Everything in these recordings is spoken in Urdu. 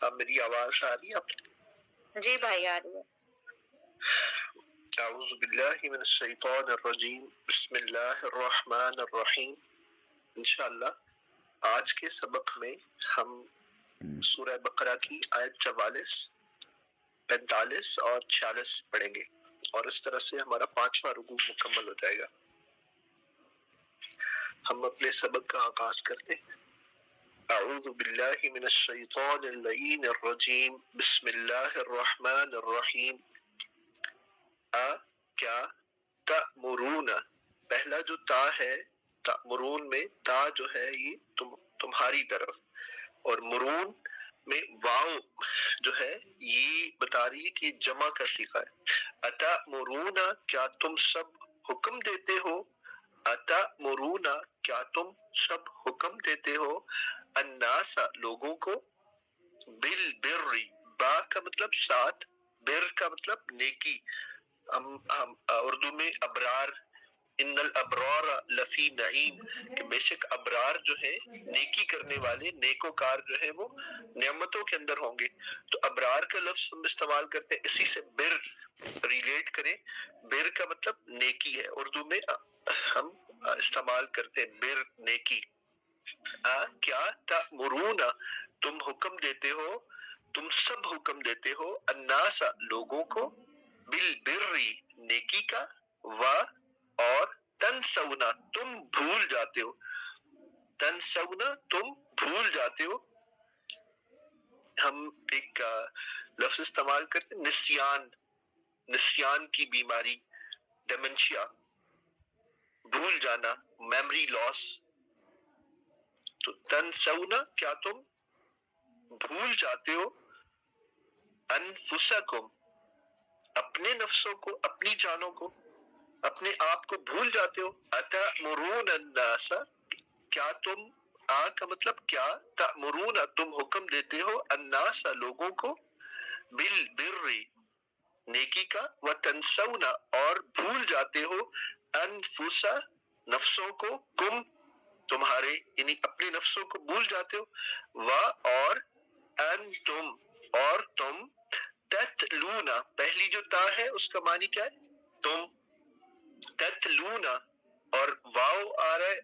اب میری آواز آ رہی ہے آپ؟ جی بھائی آ رہی ہے. اعوذ باللہ من الشیطان الرجیم بسم اللہ الرحمن الرحیم. انشاءاللہ آج کے سبق میں ہم سورہ بقرہ کی آیت 44، 45 اور 46 پڑھیں گے اور اس طرح سے ہمارا 5واں رکوع مکمل ہو جائے گا. ہم اپنے سبق کا آغاز کرتے ہیں. اعوذ باللہ من الشیطان اللعین الرجیم بسم اللہ الرحمن الرحیم. کیا تأمرون، پہلا جو تا ہے تأمرون میں تا جو ہے یہ تمہاری طرف، اور مرون میں واو جو ہے یہ بتا رہی ہے کہ جمع کا صیغہ ہے. اتأمرون، کیا تم سب حکم دیتے ہو، اتأمرون کیا تم سب حکم دیتے ہو، الناس لوگوں کو، بالبر، با کا مطلب ساتھ، بر کا مطلب نیکی. ہم اردو میں ابرار، ان الابرار لفی نعیم، کہ بے شک ابرار جو ہے نیکی کرنے والے نیکوکار جو ہے وہ نعمتوں کے اندر ہوں گے. تو ابرار کا لفظ ہم استعمال کرتے ہیں، اسی سے بر ریلیٹ کریں. بر کا مطلب نیکی ہے، اردو میں ہم استعمال کرتے ہیں بر نیکی. کیا تأمرون، تم حکم دیتے ہو، تم سب حکم دیتے ہو، الناس لوگوں کو، بالبر نیکی کا، و اور تنسونا تم بھول جاتے ہو، تنسونا تم بھول جاتے ہو. ہم ایک لفظ استعمال کرتے ہیں نسیان، نسیان کی بیماری، ڈیمنشیا، بھول جانا، میموری لاس. تو تنسونا کیا تم بھول جاتے ہو، انفسکم اپنے نفسوں کو، اپنی جانوں کو، اپنے آپ کو بھول جاتے ہو. اتأمرون الناس، کیا تم، آ کا مطلب کیا، تأمرون تم حکم دیتے ہو، الناس لوگوں کو، بالبر نیکی کا، وتنسون اور بھول جاتے ہو، انفس نفسوں کو، کم تمہارے یعنی اپنے نفسوں کو بھول جاتے ہو، و اور انتم اور تم، تتلون پہلی جو تا ہے اس کا معنی کیا ہے تم، تتلون اور واو آ رہا ہے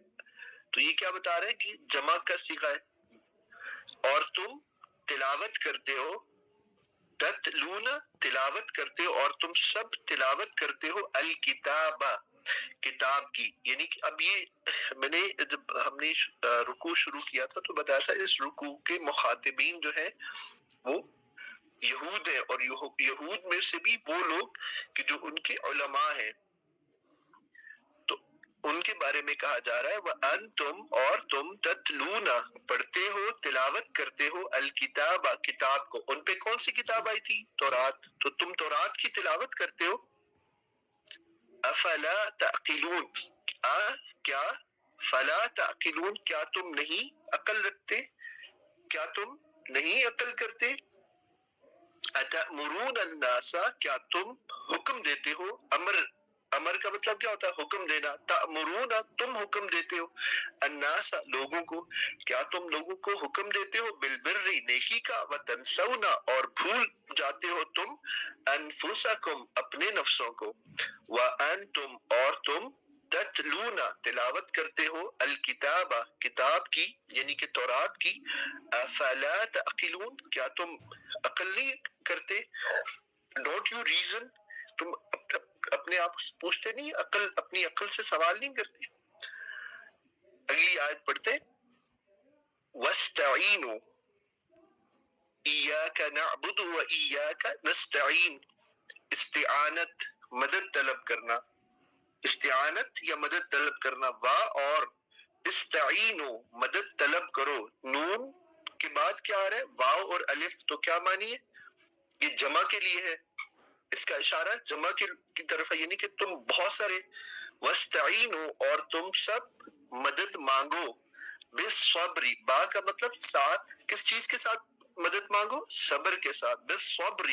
تو یہ کیا بتا رہا ہے کہ جمع کا صیغہ ہے، اور تم تلاوت کرتے ہو، تتلون تلاوت کرتے ہو، اور تم سب تلاوت کرتے ہو، الکتاب کتاب کی. یعنی کہ اب یہ میں نے جب ہم نے رکوع شروع کیا تھا تو بتایا تھا اس رکوع کے مخاطبین جو ہیں وہ یہود ہے، اور یہود میں سے بھی وہ لوگ کہ جو ان کے علماء ہیں، تو ان کے بارے میں کہا جا رہا ہے وَأَنْتُمْ اور تم تتلون پڑھتے ہو، تلاوت کرتے ہو، الکتاب کتاب کو. ان پہ کون سی کتاب آئی تھی؟ تورات. تو تم تورات کی تلاوت کرتے ہو. افلا تعقلون، کیا، فلا تعقلون کیا تم نہیں عقل رکھتے، کیا تم نہیں عقل کرتے. اتأمرون الناس کیا تم حکم دیتے ہو، امر، امر کا مطلب کیا ہوتا ہے حکم دینا، تأمرون تم حکم دیتے ہو، الناس لوگوں کو، کیا تم لوگوں کو حکم دیتے ہو، بالبر نیکی کا، وتنسون اور بھول جاتے ہو تم، انفسکم اپنے نفسوں کو، وانتم اور تم، تتلون تلاوت کرتے ہو، الکتاب کتاب کی یعنی کہ تورات کی، افلا تعقلون کیا تم عقل نہیں کرتے. ڈونٹ یو ریزن، تم اپنے آپ سے پوچھتے نہیں، عقل اپنی عقل سے سوال نہیں کرتے. اگلی آیت پڑھتے وَاسْتَعِینُوا إِيَّاكَ نَعْبُدُ وَإِيَّاكَ نَسْتَعِین، استعانت مدد طلب کرنا، استعانت یا مدد طلب کرنا، وا اور استعینوا مدد طلب کرو. نون کے بعد کیا آ رہا ہے واو اور الف، تو کیا معنی ہے یہ جمع کے لیے ہے، اس کا اشارہ جمع کی طرف ہے، یعنی کہ تم بہت سارے، وَاسْتَعِینُوا اور تم سب مدد مانگو، بالصبر با کا مطلب ساتھ، کس چیز کے ساتھ مدد مانگو، صبر کے ساتھ، بالصبر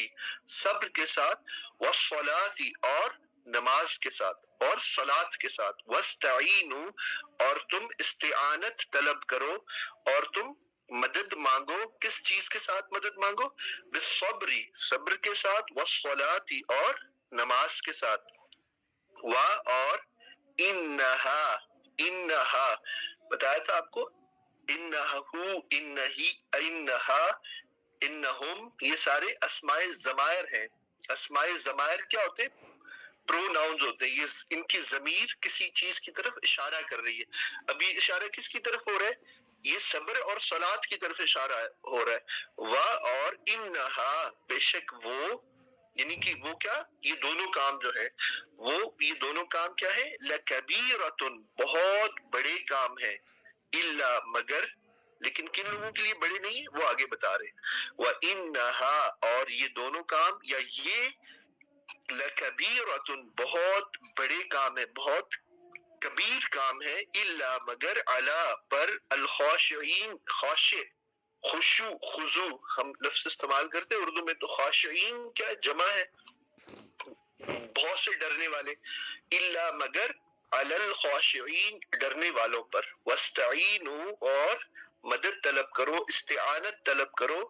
صبر کے ساتھ، والصلاۃ اور نماز کے ساتھ اور صلاۃ کے ساتھ، وَاسْتَعِینُوا اور تم استعانت طلب کرو، اور تم مدد مانگو، کس چیز کے ساتھ مدد مانگو؟ بالصبری، صبر کے ساتھ، والصلاۃ اور نماز کے ساتھ، اور انہا، انہا بتایا تھا آپ کو، انہو، انہی، انہا، انہم، یہ سارے اسماء ضمائر ہیں۔ اسماء ضمائر کیا ہوتے ہیں؟ پروناؤنز ہوتے ہیں، یہ ان کی ضمیر کسی چیز کی طرف اشارہ کر رہی ہے۔ اب یہ اشارہ کس کی طرف ہو رہا ہے؟ یہ صبر اور صلات کی طرف اشارہ ہو رہا ہے۔ اور انہا، بے شک وہ، یعنی کہ وہ کیا، یہ دونوں کام جو ہے، وہ یہ دونوں کام کیا ہے؟ لکبیرۃ، بہت بڑے کام ہے، الا مگر، لیکن کن لوگوں کے لیے بڑے نہیں ہیں وہ آگے بتا رہے۔ وَإِنَّهَا، اور یہ دونوں کام یا یہ لکبیرۃ، بہت بڑے کام ہے، بہت کبیر کام ہے، الا مگر، علی پر، الخاشعین، خاشع، خشوع، خضوع ہم لفظ استعمال کرتے ہیں اردو میں، تو خاشعین کیا جمع ہے، بہت سے ڈرنے والے، الا مگر، علی الخاشعین، ڈرنے والوں پر، واستعینوا، اور مدد طلب کرو، استعانت طلب کرو،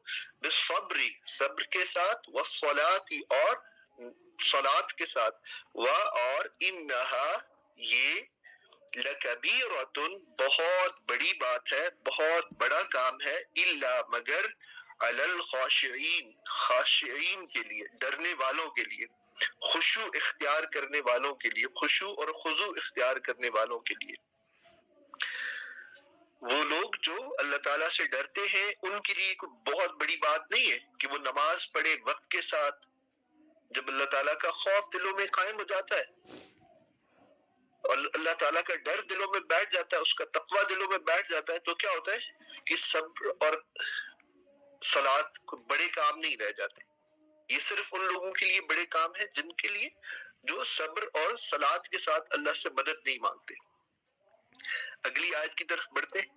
بالصبر، صبر کے ساتھ، والصلاۃ، اور صلات کے ساتھ، اور انہا، یہ لکبیرۃ، بہت بڑی بات ہے، بہت بڑا کام ہے، الا مگر، علی الخاشعین، خاشعین کے لیے، ڈرنے والوں کے لیے، خشوع اختیار کرنے والوں کے لیے، خشوع اور خضوع اختیار کرنے والوں کے لیے۔ وہ لوگ جو اللہ تعالیٰ سے ڈرتے ہیں ان کے لیے کوئی بہت بڑی بات نہیں ہے کہ وہ نماز پڑھے وقت کے ساتھ۔ جب اللہ تعالیٰ کا خوف دلوں میں قائم ہو جاتا ہے اور اللہ تعالیٰ کا ڈر دلوں میں بیٹھ جاتا ہے، اس کا تقوی دلوں میں بیٹھ جاتا ہے، تو کیا ہوتا ہے کہ صبر اور صلات کو بڑے کام نہیں رہ جاتے۔ یہ صرف ان لوگوں کے لیے بڑے کام ہیں جن کے لیے جو صبر اور صلات کے ساتھ اللہ سے مدد نہیں مانگتے۔ اگلی آیت کی طرف بڑھتے ہیں۔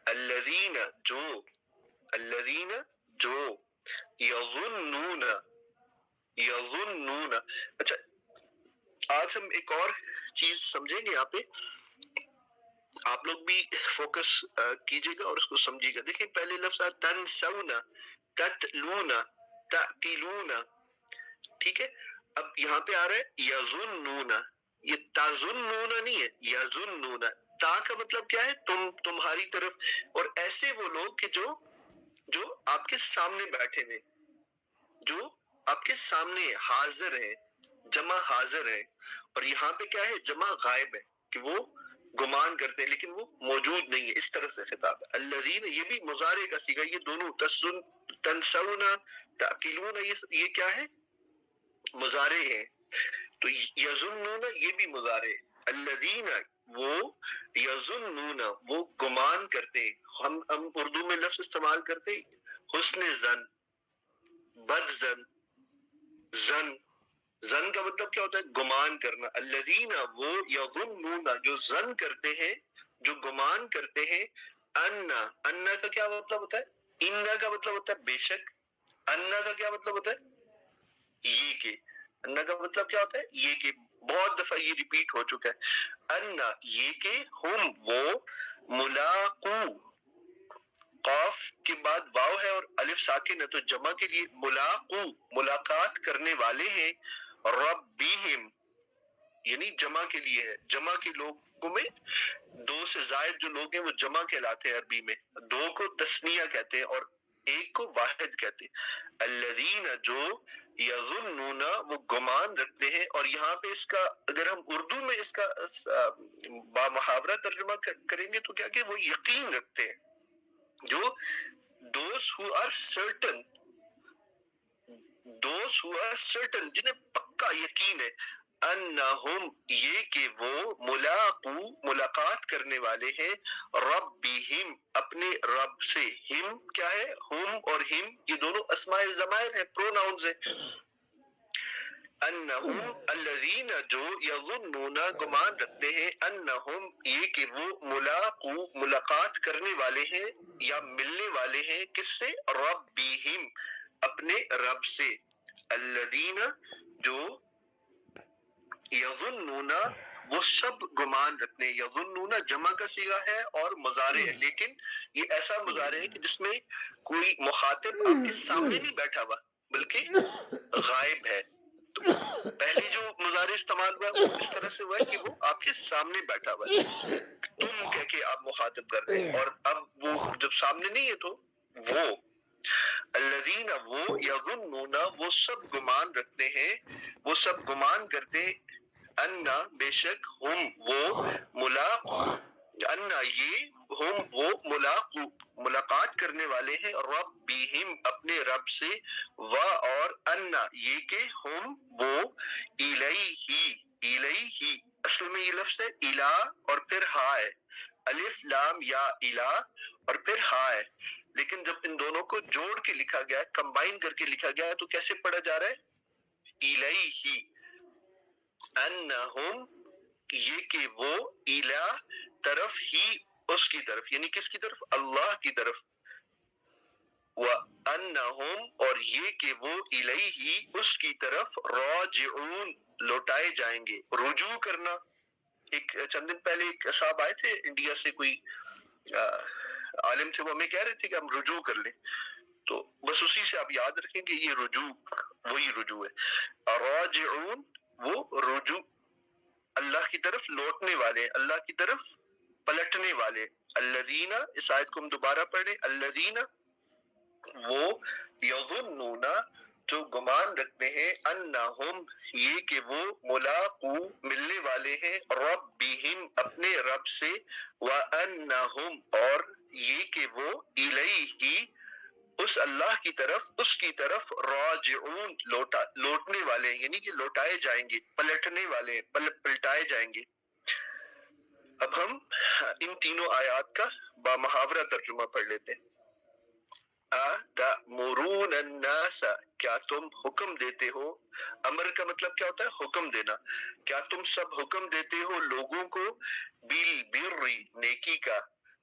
الذین، جو، الذین، جو، یظنون، یظنون، اچھا آج ہم ایک اور چیز سمجھیں گے یہاں پہ، آپ لوگ بھی فوکس کیجئے گا اور اس کو سمجھیے گا۔ دیکھیں پہلے لفظ ہے تنسون، تتلون، تأکلون، ٹھیک ہے؟ اب یہاں پہ آ رہا ہے یظنون، یہ تظنون نہیں ہے، یظنون، تا کا مطلب کیا ہے؟ تمہاری طرف، اور ایسے وہ لوگ کہ جو آپ کے سامنے بیٹھے ہوئے، جو آپ کے سامنے حاضر ہیں، جمع حاضر ہے، اور یہاں پہ کیا ہے؟ جمع غائب ہے، کہ وہ گمان کرتے ہیں لیکن وہ موجود نہیں ہے، اس طرح سے خطاب ہے۔ الذین، یہ بھی مضارع کا صیغہ، یہ دونوں تنسون، تأکلون، یہ کیا ہے؟ مضارع ہے۔ تو یظنون یہ بھی مضارع ہے۔ الذین، وہ، یظنون، وہ گمان کرتے ہیں، ہم اردو میں لفظ استعمال کرتے ہیں حسن زن، بد زن، زن، زن کا مطلب کیا ہوتا ہے؟ گمان کرنا۔ الذین، وہ، یظنون، جو زن کرتے ہیں، جو گمان کرتے ہیں، ان کا کیا مطلب ہوتا ہے؟ ان کا مطلب ہوتا ہے بے شک، ان کا کیا مطلب ہوتا ہے؟ یہ کہ، ان کا مطلب کیا ہوتا ہے؟ یہ کہ، بہت دفعہ یہ ریپیٹ ہو چکا ہے، ان، یہ کہ، ہم، وہ، ملاقو، قاف کے بعد واو ہے اور الف ساکن ہے تو جمع کے لیے ملاقو، ملاقات کرنے والے ہیں، ربہم، یعنی جمع کے لیے ہے، جمع کے لوگوں میں دو سے زائد جو لوگ ہیں وہ جمع کہلاتے ہیں، عربی میں دو کو تثنیہ کہتے ہیں اور ایک کو واحد کہتے ہیں۔ الذین، جو، یظنون، وہ گمان رکھتے ہیں، اور یہاں پہ اس کا اگر ہم اردو میں اس کا با محاورہ ترجمہ کریں گے تو کیا کہ وہ یقین رکھتے ہیں، جو those who are certain، those who are certain، جنہیں پکا یقین ہے، انہم، یہ کہ وہ، ملاقو، ملاقات کرنے والے ہیں، ربہم، اپنے رب سے، ہم کیا ہے؟ ہم اور ہم یہ دونوں اسماء ضمائر ہیں، پروناؤنز ہیں۔ انہم، الذین، جو، یظنون، گمان رکھتے ہیں، انہم، یہ کہ وہ، ملاقو، ملاقات کرنے والے ہیں یا ملنے والے ہیں، کس سے؟ ربہم، اپنے رب سے۔ الذین، جو، یظنون، وہ سب گمان رکھنے. یظنون جمع کا صیغہ ہے اور مضارع ہے، لیکن یہ ایسا مضارع ہے کہ جس میں کوئی مخاطب آپ کے سامنے نہیں بیٹھا ہوا بلکہ غائب ہے. تو پہلے جو مضارع استعمال ہوا وہ اس طرح سے ہوا ہے کہ وہ آپ کے سامنے بیٹھا ہوا ہے، تم کہہ کے آپ مخاطب کر رہے ہیں، اور اب وہ جب سامنے نہیں ہے تو وہ الذین وہ یظنون وہ سب گمان رکھتے ہیں، وہ سب گمان کرتے انا بے شک ہم وہ ملاقو انا یہ ہم وہ ملاقو ملاقات کرنے والے ہیں ربہم اپنے رب سے، و اور انا یہ کہ ہم وہ الیہ اصل میں یہ لفظ ہے الہ اور پھر ہا ہے، الف لام یا الہ اور پھر ہا ہے، لیکن جب ان دونوں کو جوڑ کے لکھا گیا ہے، کمبائن کر کے لکھا گیا ہے، تو کیسے پڑھا جا رہا ہے؟ الیہ انہم یہ کہ وہ الہ طرف ہی اس کی طرف، یعنی کس کی طرف؟ اللہ کی طرف. وَأَنَّهُمْ اور یہ کہ وہ الیہ اس کی طرف راجعون لوٹائے جائیں گے. رجوع کرنا، ایک چند دن پہلے ایک صاحب آئے تھے انڈیا سے، کوئی عالم تھے، وہ ہمیں کہہ رہے تھے کہ ہم رجوع کر لیں، تو بس اسی سے آپ یاد رکھیں کہ یہ رجوع وہی رجوع ہے. راجعون وہ رجوع اللہ کی طرف لوٹنے والے، اللہ کی طرف پلٹنے والے. الذین اس آیت کو ہم دوبارہ پڑھیں. الذین وہ یظنون جو گمان رکھتے ہیں انہم یہ کہ وہ ملاقو ملنے والے ہیں ربہم اپنے رب سے، وانہم اور یہ کہ وہ الیہ اس اللہ کی طرف اس کی طرف راجعون لوٹنے والے، یعنی کہ لوٹائے جائیں گے، پلٹنے والے پلٹائے جائیں گے. اب ہم ان تینوں آیات کا بامحاورہ ترجمہ پڑھ لیتے ہیں. تأمرون الناس کیا تم حکم دیتے ہو، امر کا مطلب کیا ہوتا ہے؟ حکم دینا. کیا تم سب حکم دیتے ہو لوگوں کو بالبر نیکی کا،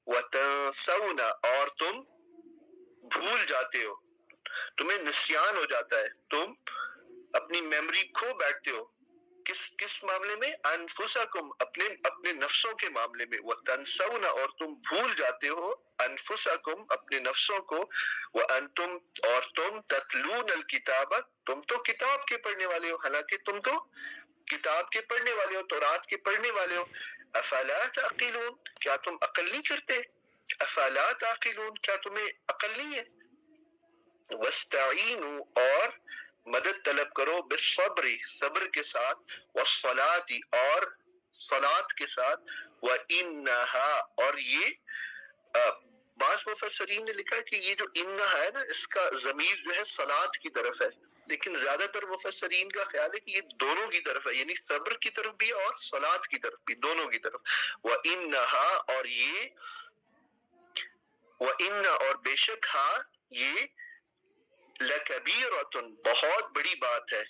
وتنسون اور تم بھول جاتے ہو، تمہیں نسیان ہو جاتا ہے، تم اپنی میموری کھو بیٹھتے ہو. کس معاملے میں؟ انفسکم اپنے نفسوں کے معاملے میں. وتنسون اور تم بھول جاتے ہو انفسکم اپنے نفسوں کو، وانتم اور تم تتلون الکتاب تم تو کتاب کے پڑھنے والے ہو، حالانکہ تم تو کتاب کے پڑھنے والے ہو، تورات کے پڑھنے والے ہو. افلا تعقلون کیا تم عقل نہیں کرتے؟ افلا تعقلون کیا تمہیں عقل نہیں ہے؟ وَاسْتَعِینُوا اور مدد طلب کرو بالصبر صبر کے ساتھ، والصلاة اور صلاۃ کے ساتھ، وَإِنَّهَا اور یہ بعض مفسرین نے لکھا کہ یہ جو انہا ہے نا، اس کا ضمیر جو ہے صلاۃ کی طرف ہے، لیکن زیادہ تر مفسرین کا خیال ہے کہ یہ دونوں کی طرف ہے، یعنی صبر کی طرف بھی اور صلاۃ کی طرف بھی، دونوں کی طرف. وَإِنَّهَا اور یہ وَإِنَّ اور بے شک ہاں یہ لَكَبِيرَةٌ بہت بڑی بات ہے،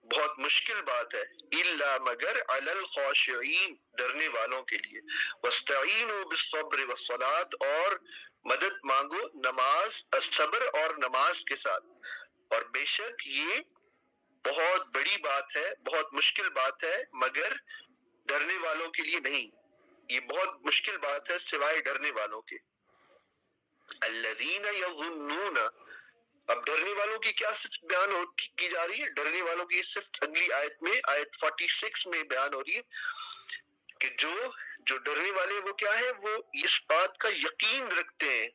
بہت مشکل بات ہے، الا مگر علی الخاشعین ڈرنے والوں کے لیے. واستعینوا بالصبر والصلاۃ اور مدد مانگو نماز، صبر اور نماز کے ساتھ. اور بے شک یہ بہت بڑی بات ہے، بہت مشکل بات ہے، مگر ڈرنے والوں کے لیے نہیں، یہ بہت مشکل بات ہے سوائے ڈرنے والوں کے. الذین یظنون اب ڈرنے والوں کی کیا صرف بیان کی جا رہی ہے؟ ڈرنے والوں کی صرف اگلی آیت میں آیت 46 میں بیان ہو رہی ہے کہ جو ڈرنے والے وہ کیا ہے؟ وہ اس بات کا یقین رکھتے ہیں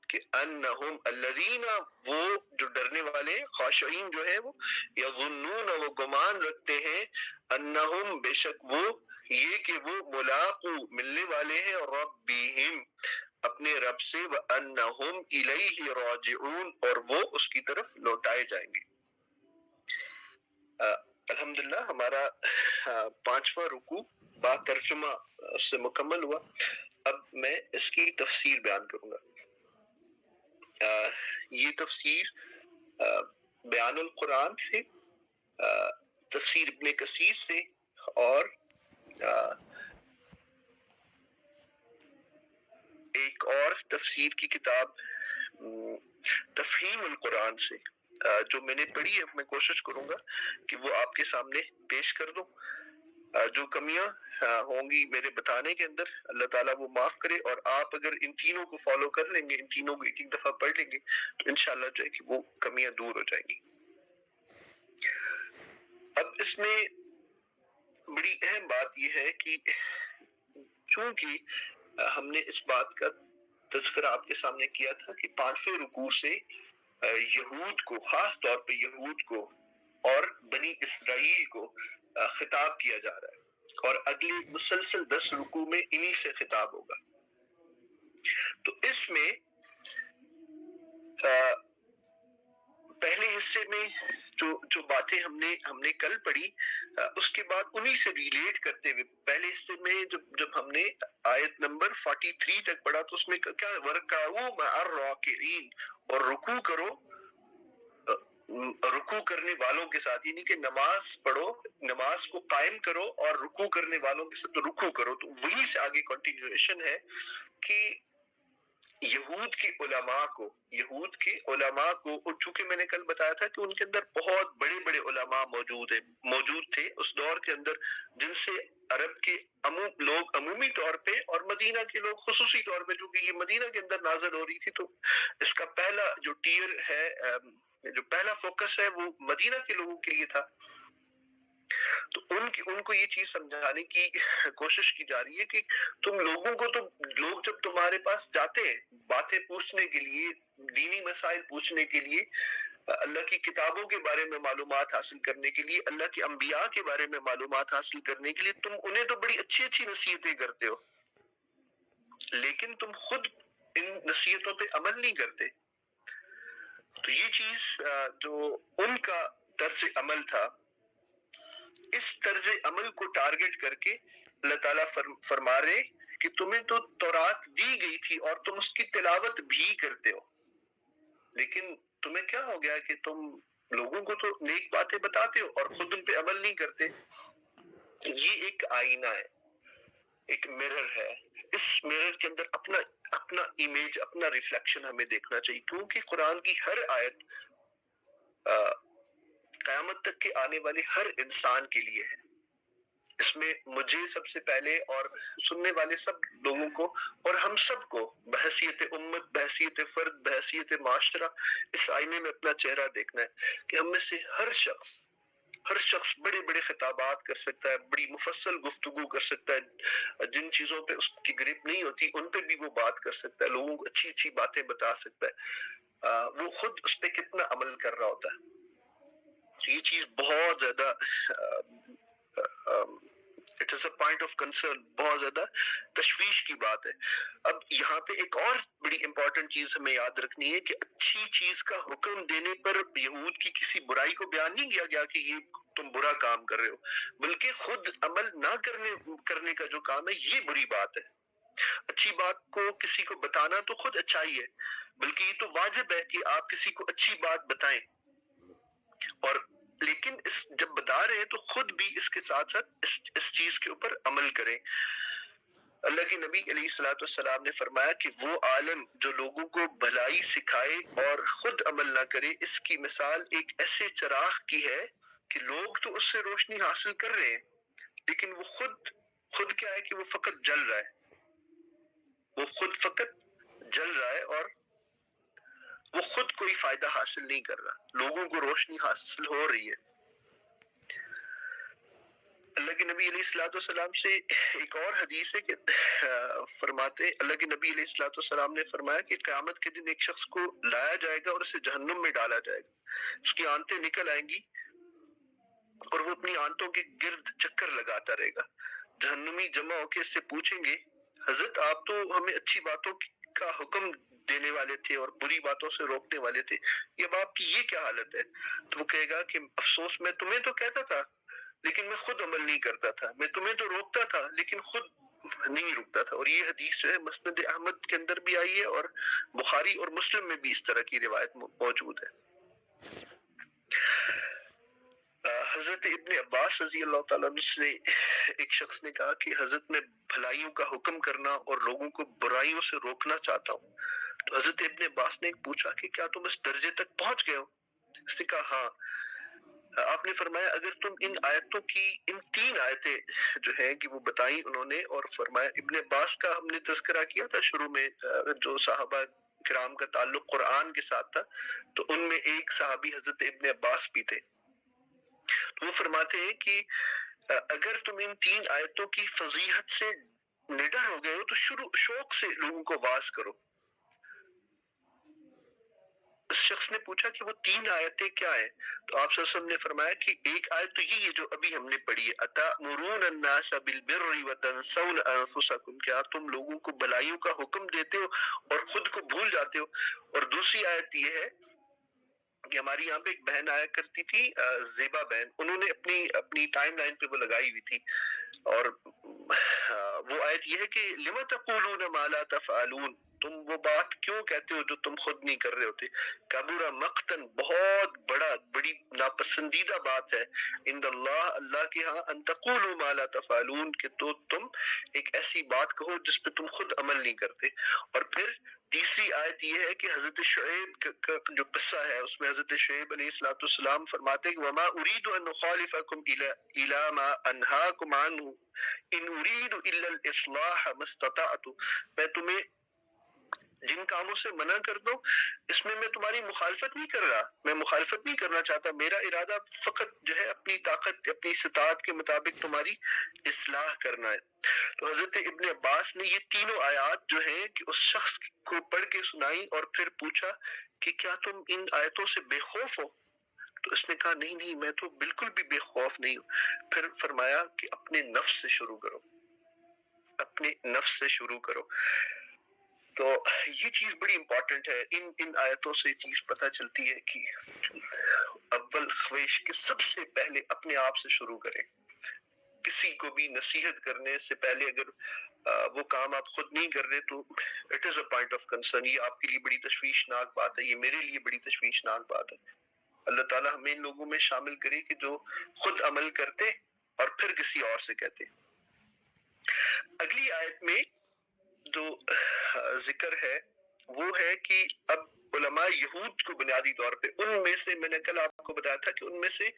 کہ انہم الذین وہ جو ڈرنے والے خاشعین جو ہے وہ یظنون وہ گمان رکھتے ہیں انہم بے شک وہ یہ کہ وہ ملاقو ملنے والے ہیں ربہم اپنے رب سے، وَأَنَّهُمْ إِلَيْهِ رَاجِعُونَ اور وہ اس کی طرف لوٹائے جائیں گے. الحمدللہ ہمارا پانچواں رکوع با ترجمہ سے مکمل ہوا. اب میں اس کی تفسیر بیان کروں گا. یہ تفسیر بیان القرآن سے، تفسیر ابن کثیر سے، اور ایک اور تفسیر کی کتاب تفہیم القرآن سے جو میں نے پڑھی ہے، میں کوشش کروں گا کہ وہ آپ کے سامنے پیش کر دوں. جو کمیاں ہوں گی میرے بتانے کے اندر، اللہ تعالیٰ وہ معاف کرے، اور آپ اگر ان تینوں کو فالو کر لیں گے، ان تینوں کو ایک ایک دفعہ پڑھ لیں گے، تو انشاءاللہ جو ہے کہ وہ کمیاں دور ہو جائیں گی۔ اب اس میں بڑی اہم بات یہ ہے کہ چونکہ ہم نے اس بات کا تذکرہ آپ کے سامنے کیا تھا کہ پانچویں رکوع سے یہود کو، خاص طور پہ یہود کو اور بنی اسرائیل کو خطاب کیا جا رہا ہے، اور اگلے مسلسل 10 رکوع میں انہی سے خطاب ہوگا۔ تو اس میں پہلے حصے میں جو باتیں ہم نے کل پڑھی، اس کے بعد انہی سے ریلیٹ کرتے ہوئے پہلے حصے میں جب ہم نے آیت نمبر 43 تک پڑھا تو اس میں کیا ورکعوا مع الراکعین، اور رکوع کرو رکوع کرنے والوں کے ساتھ، یعنی کہ نماز پڑھو، نماز کو قائم کرو اور رکوع کرنے والوں کے ساتھ رکوع کرو۔ تو وہی سے آگے کنٹینیویشن ہے کہ یہود کے علماء کو، اور چونکہ میں نے کل بتایا تھا کہ ان کے اندر بہت بڑے بڑے علماء موجود تھے اس دور کے اندر، جن سے عرب کے لوگ عمومی طور پہ اور مدینہ کے لوگ خصوصی طور پہ، چونکہ یہ مدینہ کے اندر نازل ہو رہی تھی، تو اس کا پہلا جو ٹیئر ہے، جو پہلا فوکس ہے، وہ مدینہ کے لوگوں کے لیے تھا۔ تو ان کو یہ چیز سمجھانے کی کوشش کی جا رہی ہے کہ تم لوگوں کو، تو لوگ جب تمہارے پاس جاتے ہیں باتیں پوچھنے کے لیے، دینی مسائل پوچھنے کے لیے، اللہ کی کتابوں کے بارے میں معلومات حاصل کرنے کے لیے، اللہ کے انبیاء کے بارے میں معلومات حاصل کرنے کے لیے، تم انہیں تو بڑی اچھی اچھی نصیحتیں کرتے ہو، لیکن تم خود ان نصیحتوں پہ عمل نہیں کرتے۔ تو یہ چیز جو ان کا طرز عمل تھا، اس طرز عمل کو ٹارگٹ کر کے اللہ تعالیٰ فرما رہے کہ تمہیں تو تورات دی گئی تھی اور تم اس کی تلاوت بھی کرتے ہو، لیکن تمہیں کیا ہو گیا کہ تم لوگوں کو تو نیک باتیں بتاتے ہو اور خود ان پہ عمل نہیں کرتے۔ یہ ایک آئینہ ہے، ایک مرر ہے، اس مرر کے اندر اپنا امیج، اپنا ریفلیکشن ہمیں دیکھنا چاہیے، کیونکہ قرآن کی ہر آیت قیامت تک کے آنے والے ہر انسان کے لیے ہے۔ اس میں مجھے سب سے پہلے اور سننے والے سب لوگوں کو اور ہم سب کو بحیثیت امت، بحیثیت فرد، بحیثیت معاشرہ اس آئینے میں اپنا چہرہ دیکھنا ہے کہ ہم میں سے ہر شخص بڑے بڑے خطابات کر سکتا ہے، بڑی مفصل گفتگو کر سکتا ہے، جن چیزوں پہ اس کی گرپ نہیں ہوتی ان پہ بھی وہ بات کر سکتا ہے، لوگوں کو اچھی اچھی باتیں بتا سکتا ہے، وہ خود اس پہ کتنا عمل کر رہا ہوتا ہے۔ یہ چیز بہت زیادہ it is a point of concern, بہت زیادہ تشویش کی بات ہے۔ اب یہاں پہ ایک اور بڑی امپورٹنٹ چیز ہمیں یاد رکھنی ہے کہ اچھی چیز کا حکم دینے پر یہود کی کسی برائی کو بیان نہیں کیا گیا کہ یہ تم برا کام کر رہے ہو، بلکہ خود عمل نہ کرنے کا جو کام ہے یہ بری بات ہے۔ اچھی بات کو کسی کو بتانا تو خود اچھائی ہے، بلکہ یہ تو واجب ہے کہ آپ کسی کو اچھی بات بتائیں، اور لیکن جب بتا رہے ہیں تو خود بھی اس کے ساتھ ساتھ اس چیز کے اوپر عمل کریں۔ اللہ کے نبی علیہ الصلوۃ والسلام نے فرمایا کہ وہ عالم جو لوگوں کو بھلائی سکھائے اور خود عمل نہ کرے، اس کی مثال ایک ایسے چراغ کی ہے کہ لوگ تو اس سے روشنی حاصل کر رہے ہیں، لیکن وہ خود کیا ہے کہ وہ فقط جل رہا ہے، وہ خود فقط جل رہا ہے اور وہ خود کوئی فائدہ حاصل نہیں کر رہا، لوگوں کو روشنی حاصل ہو رہی ہے۔ اللہ کے نبی علیہ الصلوۃ والسلام سے ایک اور حدیث ہے کہ فرماتے، اللہ کے نبی علیہ الصلوۃ والسلام نے فرمایا کہ قیامت کے دن ایک شخص کو لایا جائے گا اور اسے جہنم میں ڈالا جائے گا، اس کی آنتیں نکل آئیں گی اور وہ اپنی آنتوں کے گرد چکر لگاتا رہے گا۔ جہنمی جمع ہو کے اس سے پوچھیں گے، حضرت آپ تو ہمیں اچھی باتوں کا حکم دینے والے تھے اور بری باتوں سے روکنے والے تھے، اب آپ کی یہ کیا حالت ہے؟ تو وہ کہے گا کہ افسوس، میں تمہیں تو کہتا تھا لیکن میں خود عمل نہیں کرتا تھا، میں تمہیں تو روکتا تھا لیکن خود نہیں رکتا تھا۔ اور یہ حدیث جو ہے مسند احمد کے اندر بھی آئی ہے اور بخاری اور مسلم میں بھی اس طرح کی روایت موجود ہے۔ حضرت ابن عباس رضی اللہ تعالیٰ عنہ سے ایک شخص نے کہا کہ حضرت میں بھلائیوں کا حکم کرنا اور لوگوں کو برائیوں سے روکنا چاہتا ہوں۔ تو حضرت ابن عباس نے پوچھا کہ کیا تم اس درجے تک پہنچ گئے ہو؟ اس نے کہا ہاں۔ آپ نے فرمایا اگر تم ان آیتوں کی ان 3 آیتیں جو ہیں کہ وہ بتائیں انہوں نے، اور فرمایا ابن عباس کا ہم نے تذکرہ کیا تھا شروع میں، جو صحابہ کرام کا تعلق قرآن کے ساتھ تھا، تو ان میں ایک صحابی حضرت ابن عباس بھی تھے. تو وہ فرماتے ہیں کہ اگر تم ان 3 آیتوں کی فضیحت سے نڈر ہو گئے ہو تو شوق سے لوگوں کو واز کرو. اس شخص نے پوچھا کہ وہ 3 آیتیں کیا ہیں؟ تو آپ صلی اللہ علیہ وسلم نے فرمایا کہ ایک آیت تو یہ ہے جو ابھی ہم نے پڑھی ہے، اتامرون الناس بالبر وتنسون انفسکم، کیا تم لوگوں کو بھلائیوں کا حکم دیتے ہو اور خود کو بھول جاتے ہو. اور دوسری آیت یہ ہے کہ ہماری یہاں پہ ایک بہن آیا کرتی تھی، زیبا بہن، انہوں نے اپنی ٹائم لائن پہ وہ لگائی ہوئی تھی، اور وہ آیت یہ ہے کہ لم تقولون ما لا تفعلون، تم وہ بات کیوں کہتے ہو جو تم خود نہیں کر رہے ہوتے. کبر مقتن، بہت بڑی ناپسندیدہ بات ہے، عند اللہ، اللہ کے ہاں، ان تقولوا ما لا تفعلون، کہ تو تم ایک ایسی بات کہو جس پہ تم خود عمل نہیں کرتے. اور پھر تیسری آیت یہ ہے کہ حضرت شعیب کا جو قصہ ہے اس میں حضرت شعیب علیہ السلام فرماتے ہیں وما اريد ان اخالفكم الى ما انهاكم عنه ان اريد الا الاصلاح ما استطعت، میں تمہیں جن کاموں سے منع کر دو اس میں تمہاری مخالفت نہیں کر رہا، میں مخالفت نہیں کرنا چاہتا، میرا ارادہ فقط جو ہے اپنی طاقت، اپنی استطاعت کے مطابق تمہاری اصلاح کرنا ہے. تو حضرت ابن عباس نے یہ تینوں آیات جو ہیں کہ اس شخص کو پڑھ کے سنائی اور پھر پوچھا کہ کیا تم ان آیتوں سے بے خوف ہو؟ تو اس نے کہا نہیں میں تو بالکل بھی بے خوف نہیں ہوں. پھر فرمایا کہ اپنے نفس سے شروع کرو، اپنے نفس سے شروع کرو. تو یہ چیز بڑی امپورٹنٹ ہے، ان آیتوں سے چیز پتہ چلتی ہے کہ اول خویش کہ سب سے پہلے اپنے آپ سے شروع کریں. کسی کو بھی نصیحت کرنے سے پہلے اگر وہ کام آپ خود نہیں کر رہے تو it is a point of concern, یہ آپ کے لیے بڑی تشویشناک بات ہے، یہ میرے لیے بڑی تشویشناک بات ہے. اللہ تعالیٰ ہمیں ان لوگوں میں شامل کرے کہ جو خود عمل کرتے اور پھر کسی اور سے کہتے. اگلی آیت میں جو ذکر ہے وہ ہے کہ اب علماء یہود کو بنیادی طور پہ، ان میں سے میں نے کل آپ کو بتایا تھا کہ ان میں سے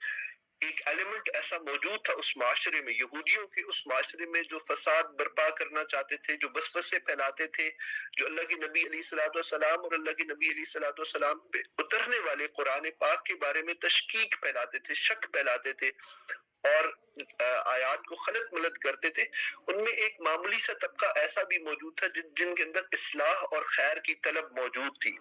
ایک ایلیمنٹ ایسا موجود تھا اس معاشرے میں، یہودیوں کے اس معاشرے میں، جو فساد برپا کرنا چاہتے تھے، جو وسوسے پھیلاتے تھے، جو اللہ کے نبی علیہ الصلوۃ والسلام اور اللہ کے نبی علیہ الصلوۃ والسلام پہ اترنے والے قرآن پاک کے بارے میں تشکیک پھیلاتے تھے، شک پھیلاتے تھے اور آیات کو خلط ملط کرتے تھے. ان میں ایک معمولی سا طبقہ ایسا بھی موجود تھا جن کے اندر اصلاح اور خیر کی طلب موجود تھی.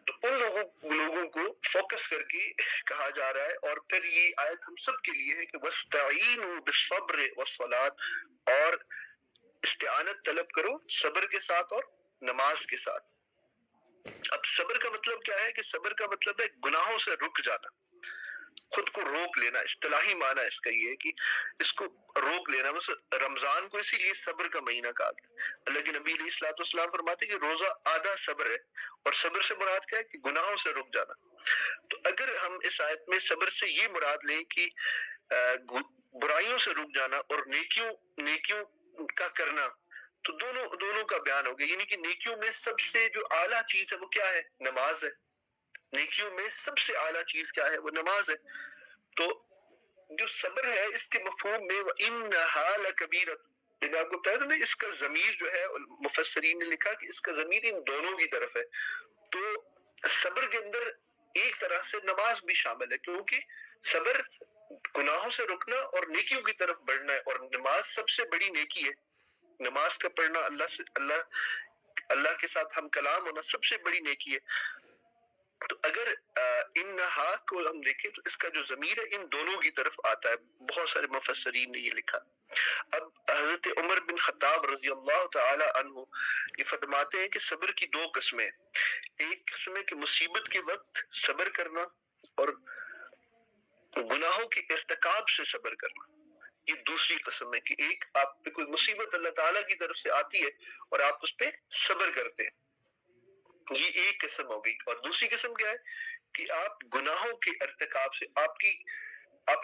تو ان لوگوں کو فوکس کر کے کہا جا رہا ہے، اور پھر یہ آیت ہم سب کے لیے ہے کہ وَاسْتَعِینُوا بِالصَّبْرِ وَالصَّلَاةِ، اور استعانت طلب کرو صبر کے ساتھ اور نماز کے ساتھ. اب صبر کا مطلب کیا ہے؟ کہ صبر کا مطلب ہے گناہوں سے رک جانا، خود کو روک لینا. اصطلاحی معنی اس کا یہ ہے کہ اس کو روک لینا. بس رمضان کو اسی لیے صبر کا مہینہ کہا گیا. اللہ کے نبی علیہ الصلوۃ والسلام فرماتے ہیں کہ روزہ آدھا صبر ہے، اور صبر سے مراد کیا ہے؟ کہ گناہوں سے رک جانا. تو اگر ہم اس آیت میں صبر سے یہ مراد لیں کہ برائیوں سے رک جانا اور نیکیوں کا کرنا، تو دونوں کا بیان ہو گیا. یعنی کہ نیکیوں میں سب سے جو اعلیٰ چیز ہے وہ کیا ہے؟ نماز ہے. نیکیوں میں سب سے اعلیٰ چیز کیا ہے؟ وہ نماز ہے. تو جو صبر ہے اس کے مفہوم میں وَإِنَّهَا لَكَبِيرَةٌ، میں نے آپ کو بتایا تھا نا، اس کا ضمیر جو ہے مفسرین نے لکھا کہ اس کا ضمیر ان دونوں کی طرف ہے. تو صبر کے اندر ایک طرح سے نماز بھی شامل ہے، کیونکہ صبر گناہوں سے رکنا اور نیکیوں کی طرف بڑھنا ہے، اور نماز سب سے بڑی نیکی ہے. نماز کا پڑھنا، اللہ کے ساتھ ہم کلام ہونا سب سے بڑی نیکی ہے. تو اگر انہا کو ہم دیکھیں تو اس کا جو ضمیر ہے ان دونوں کی طرف آتا ہے. بہت سارے مفسرین نے یہ لکھا. اب حضرت عمر بن خطاب رضی اللہ تعالی عنہ یہ فرماتے ہیں کہ صبر کی 2 قسمیں، ایک قسم ہے کہ مصیبت کے وقت صبر کرنا اور گناہوں کے ارتکاب سے صبر کرنا. یہ دوسری قسم ہے کہ ایک آپ پہ کوئی مصیبت اللہ تعالیٰ کی طرف سے آتی ہے اور آپ اس پہ صبر کرتے ہیں، یہ ایک قسم ہو گئی. اور دوسری قسم کیا ہے؟ کہ آپ گناہوں کے ارتکاب سے، آپ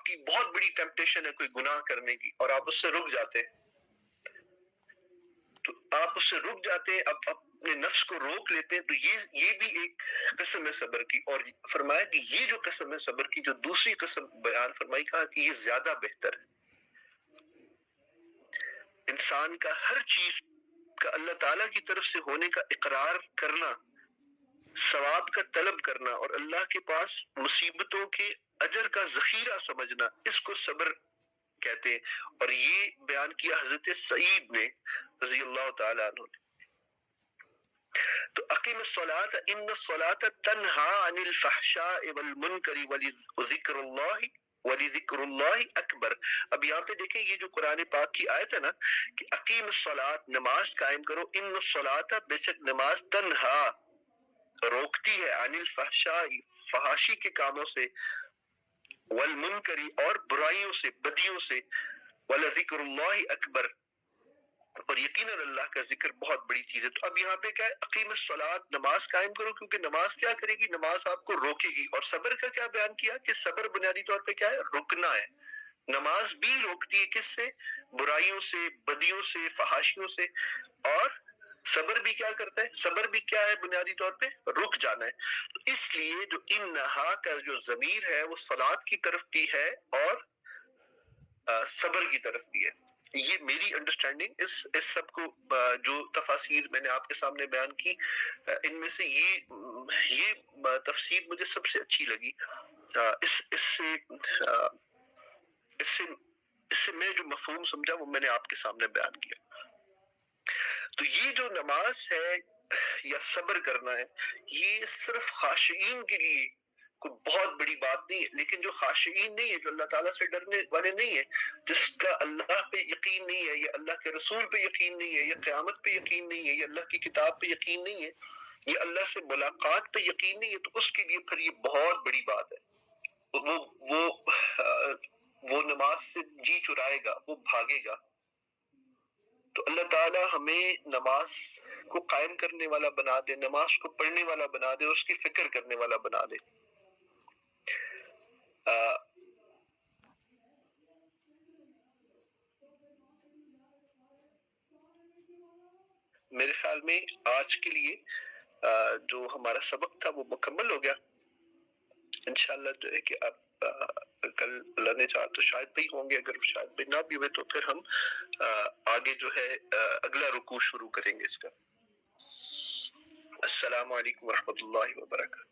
کی بہت بڑی ٹیمپٹیشن ہے کوئی گناہ کرنے کی اور آپ اس سے رک جاتے ہیں. تو آپ اس سے رک جاتے ہیں. اب اپنے نفس کو روک لیتے ہیں، تو یہ بھی ایک قسم ہے صبر کی. اور فرمایا کہ یہ جو قسم ہے صبر کی، جو دوسری قسم بیان فرمائی، کہا کہ یہ زیادہ بہتر ہے. انسان کا ہر چیز کا اللہ تعالیٰ کی طرف سے ہونے کا اقرار کرنا، ثواب کا طلب کرنا اور اللہ کے پاس مصیبتوں کے اجر کا ذخیرہ سمجھنا، اس کو صبر کہتے ہیں. اور یہ بیان کیا حضرت سعید نے رضی اللہ تعالیٰ عنہ نے. تو اقیم الصلاۃ ان الصلاۃ تنہا عن الفحشاء والمنکر وذکر اللہ وَلِذِكْرُ اللَّهِ اکبر. اب یہاں پہ دیکھیں یہ جو قرآن پاک کی آیت ہے نا کہ اقیم الصلاۃ، نماز قائم کرو، ان الصلاۃ، بے شک نماز، تنہا روکتی ہے، عن الفحشاء فحاشی کے کاموں سے، والمنکری اور برائیوں سے، بدیوں سے، وَلَذِكْرُ اللَّهِ اکبر، اور یقیناً اللہ کا ذکر بہت بڑی چیز ہے. تو اب یہاں پہ کیا ہے؟ اقیم الصلاۃ، نماز قائم کرو، کیونکہ نماز کیا کرے گی؟ نماز آپ کو روکے گی. اور صبر کا کیا بیان کیا کہ صبر بنیادی طور پہ کیا ہے؟ رکنا ہے. نماز بھی روکتی ہے کس سے؟ برائیوں سے، بدیوں سے، فحاشیوں سے. اور صبر بھی کیا کرتا ہے؟ صبر بھی کیا ہے بنیادی طور پہ؟ رک جانا ہے. تو اس لیے جو انہا کا جو ضمیر ہے وہ صلاۃ کی طرف بھی ہے اور صبر کی طرف بھی ہے. یہ میری انڈرسٹینڈنگ اس سب کو جو تفاسیر میں نے آپ کے سامنے بیان کی، ان میں سے یہ تفسیر مجھے سب سے اچھی لگی. اس سے میں جو مفہوم سمجھا وہ میں نے آپ کے سامنے بیان کیا. تو یہ جو نماز ہے یا صبر کرنا ہے، یہ صرف خاشعین کے لیے کوئی بہت بڑی بات نہیں ہے. لیکن جو خاشعین نہیں ہے، جو اللہ تعالیٰ سے ڈرنے والے نہیں ہیں، جس کا اللہ پہ یقین نہیں ہے، یا اللہ کے رسول پہ یقین نہیں ہے، یا قیامت پہ یقین نہیں ہے، یا اللہ کی کتاب پہ یقین نہیں ہے، یا اللہ سے ملاقات پہ یقین نہیں ہے، تو اس کے لیے پھر یہ بہت بڑی بات ہے. وہ نماز سے جی چرائے گا، وہ بھاگے گا. تو اللہ تعالیٰ ہمیں نماز کو قائم کرنے والا بنا دے، نماز کو پڑھنے والا بنا دے، اس کی فکر کرنے والا بنا دے. میرے خیال میں آج کے لیے جو ہمارا سبق تھا وہ مکمل ہو گیا. انشاءاللہ جو ہے کہ اب کل اللہ نے چاہا تو شاید بھی ہوں گے، اگر شاید بھی نہ بھی ہوئے تو پھر ہم آگے جو ہے اگلا رکوع شروع کریں گے اس کا. السلام علیکم ورحمۃ اللہ وبرکاتہ.